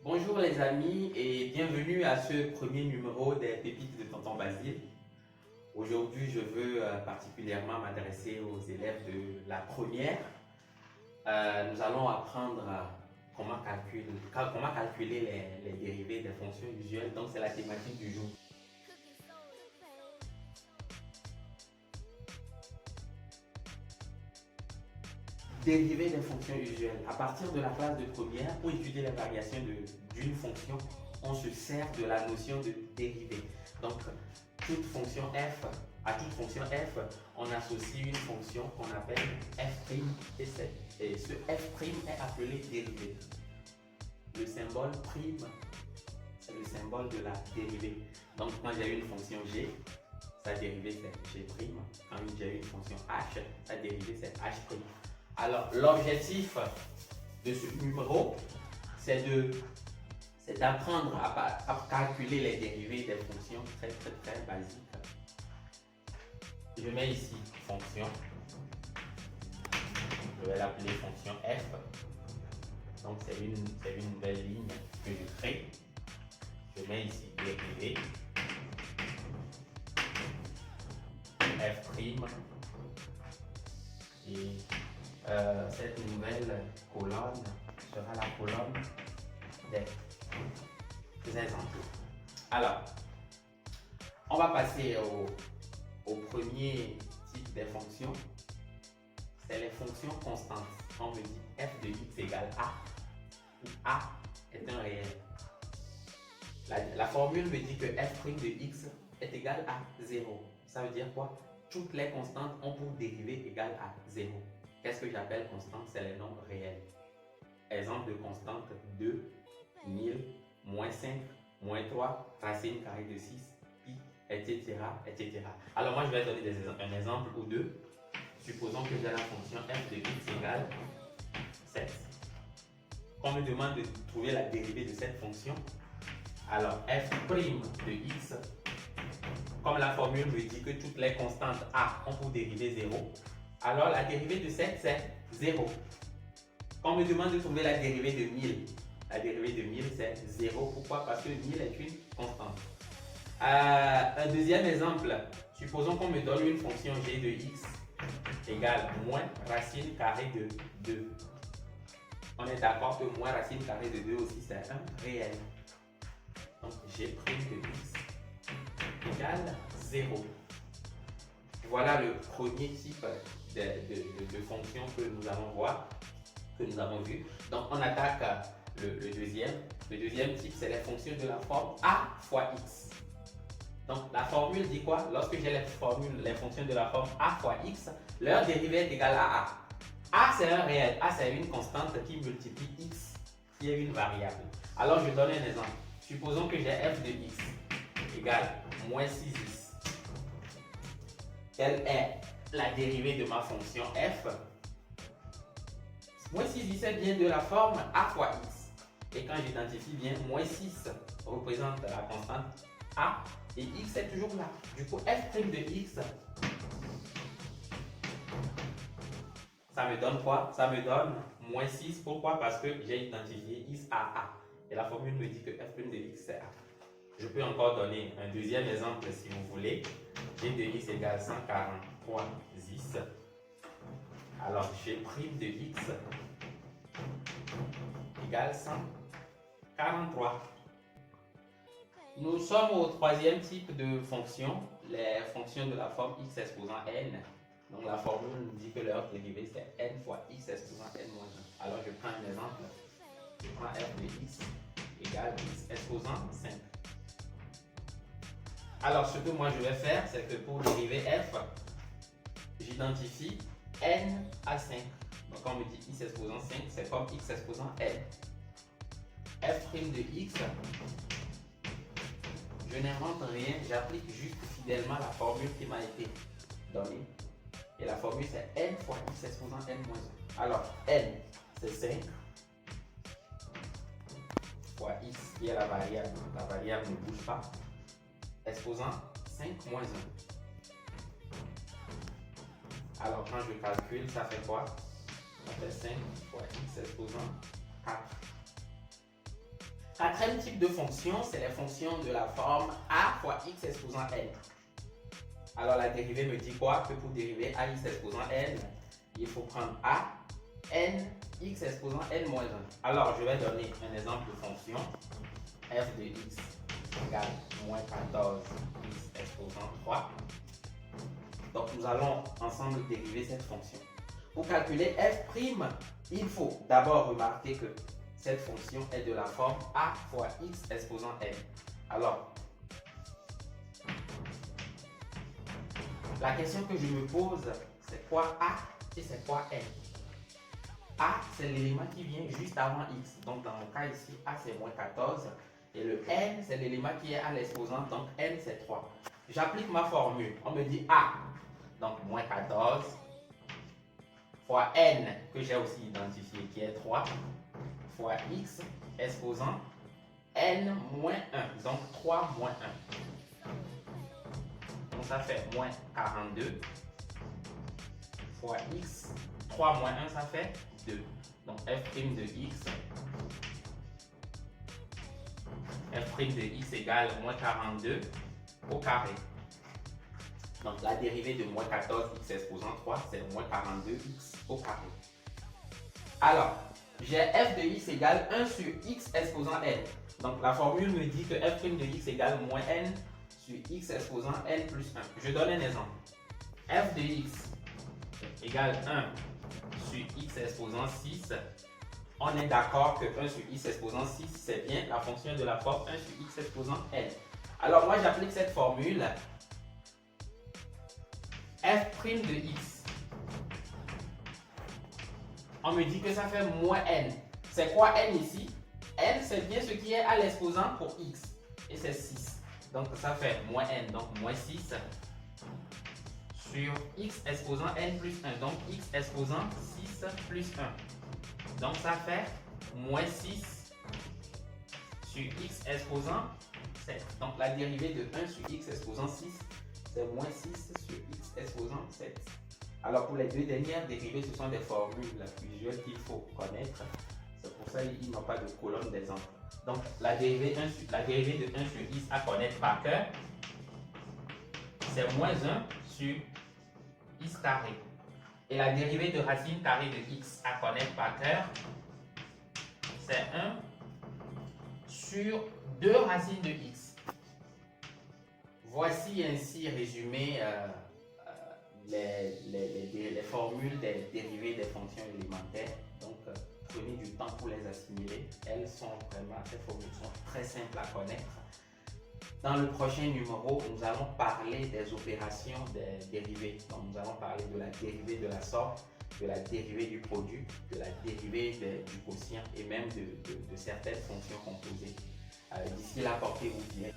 Bonjour les amis et bienvenue à ce premier numéro des Pépites de Tonton Basile. Aujourd'hui, je veux particulièrement m'adresser aux élèves de la première. Nous allons apprendre comment calculer les dérivés des fonctions usuelles. Donc, c'est la thématique du jour. Dériver des fonctions usuelles. À partir de la classe de première, pour étudier les variations d'une fonction, on se sert de la notion de dérivée. Donc, à toute fonction f, on associe une fonction qu'on appelle f' et ce f' est appelé dérivée. Le symbole prime, c'est le symbole de la dérivée. Donc, quand j'ai une fonction g, sa dérivée c'est g'. Quand j'ai une fonction h, sa dérivée c'est h'. Alors, l'objectif de ce numéro, c'est d'apprendre à calculer les dérivés des fonctions très basiques. Je mets ici fonction. Je vais l'appeler fonction f. Donc, c'est une nouvelle ligne que je crée. Je mets ici dérivée f'. Et cette nouvelle colonne sera la colonne des exemples. Alors, on va passer au premier type des fonctions. C'est les fonctions constantes. On me dit f de x égale a, où a est un réel. La formule me dit que f' de x est égal à 0. Ça veut dire quoi? Toutes les constantes ont pour dérivée égale à 0. Qu'est-ce que j'appelle constante? C'est les nombres réels. Exemple de constante 2, 1000, moins 5, moins 3, racine carrée de 6, pi, etc. Alors moi je vais donner un exemple ou deux. Supposons que j'ai la fonction f de x égale 7. On me demande de trouver la dérivée de cette fonction. Alors f' de x, comme la formule me dit que toutes les constantes a ont pour dérivée 0, alors la dérivée de 7 c'est 0. Quand on me demande de trouver la dérivée de 1000, la dérivée de 1000 c'est 0. Pourquoi? Parce que 1000 est une constante. Un deuxième exemple, supposons qu'on me donne une fonction g de x égale moins racine carrée de 2. On est d'accord que moins racine carrée de 2 aussi c'est un réel. Donc g' de x égale 0. Voilà le premier type de fonction que nous allons voir, que nous avons vu. Donc on attaque le deuxième. Le deuxième type, c'est les fonctions de la forme a fois x. Donc la formule dit quoi? Lorsque j'ai les fonctions de la forme a fois x, leur dérivée est égale à a. A c'est un réel, a c'est une constante qui multiplie x, qui est une variable. Alors je donne un exemple. Supposons que j'ai f de x égale moins 6x. Quelle est la dérivée de ma fonction f? Moins 6x est bien de la forme a fois x. Et quand j'identifie bien, moins 6 représente la constante a et x est toujours là. Du coup, f' de x, ça me donne quoi? Ça me donne moins 6. Pourquoi? Parce que j'ai identifié x à a. Et la formule me dit que f' de x c'est a. Je peux encore donner un deuxième exemple si vous voulez. G de x égale 143 10. Alors g' de x égale 143. Nous sommes au troisième type de fonction, les fonctions de la forme x exposant n. Donc la formule nous dit que leur dérivée c'est n fois x exposant n moins 1. Alors je prends un exemple. Je prends f de x égale x exposant 5. Alors, ce que moi je vais faire, c'est que pour dériver f, j'identifie n à 5. Donc, quand on me dit x exposant 5, c'est comme x exposant n. f' de x, je n'invente rien, j'applique juste fidèlement la formule qui m'a été donnée. Et la formule, c'est n fois x exposant n moins 1. Alors, n, c'est 5 fois x qui est la variable. La variable ne bouge pas. Exposant 5 moins 1. Alors quand je calcule, ça fait quoi? Ça fait 5 fois x exposant 4. Quatrième type de fonction, c'est les fonctions de la forme a fois x exposant n. Alors la dérivée me dit quoi? Que pour dériver ax exposant n, il faut prendre a, n, x exposant n moins 1. Alors je vais donner un exemple de fonction. F de x égale moins 14 x exposant 3. Donc nous allons ensemble dériver cette fonction. Pour calculer f', il faut d'abord remarquer que cette fonction est de la forme a fois x exposant n. Alors, la question que je me pose, c'est quoi a et c'est quoi n? A, c'est l'élément qui vient juste avant x. Donc dans mon cas ici, a c'est moins 14. Et le n, c'est l'élément qui est à l'exposant. Donc n, c'est 3. J'applique ma formule. On me dit a, donc moins 14, fois n, que j'ai aussi identifié, qui est 3, fois x exposant n moins 1. Donc 3 moins 1. Donc ça fait moins 42 fois x. 3 moins 1, ça fait 2. Donc f' de x. F' de x égale moins 42 au carré. Donc la dérivée de moins 14 x exposant 3, c'est moins 42 x au carré. Alors, j'ai f de x égale 1 sur x exposant n. Donc la formule me dit que f' de x égale moins n sur x exposant n plus 1. Je donne un exemple. F de x égale 1 sur x exposant 6. On est d'accord que 1 sur x exposant 6, c'est bien la fonction de la forme 1 sur x exposant n. Alors moi j'applique cette formule. F' de x. On me dit que ça fait moins n. C'est quoi n ici? N, c'est bien ce qui est à l'exposant pour x. Et c'est 6. Donc ça fait moins n, donc moins 6 sur x exposant n plus 1. Donc x exposant 6 plus 1. Donc ça fait moins 6 sur x exposant 7. Donc la dérivée de 1 sur x exposant 6, c'est moins 6 sur x exposant 7. Alors pour les deux dernières dérivées, ce sont des formules usuelles qu'il faut connaître. C'est pour ça qu'il n'y a pas de colonne d'exemple. Donc la dérivée de 1 sur x à connaître par cœur, c'est moins 1 sur x carré. Et la dérivée de racine carrée de x à connaître par cœur, c'est 1 sur 2 racines de x. Voici ainsi résumé les formules des dérivées des fonctions élémentaires. Donc, prenez du temps pour les assimiler. Ces formules sont très simples à connaître. Dans le prochain numéro, nous allons parler des opérations des dérivées. Donc, nous allons parler de la dérivée de la somme, de la dérivée du produit, de la dérivée du quotient et même de certaines fonctions composées. D'ici là, portez-vous bien.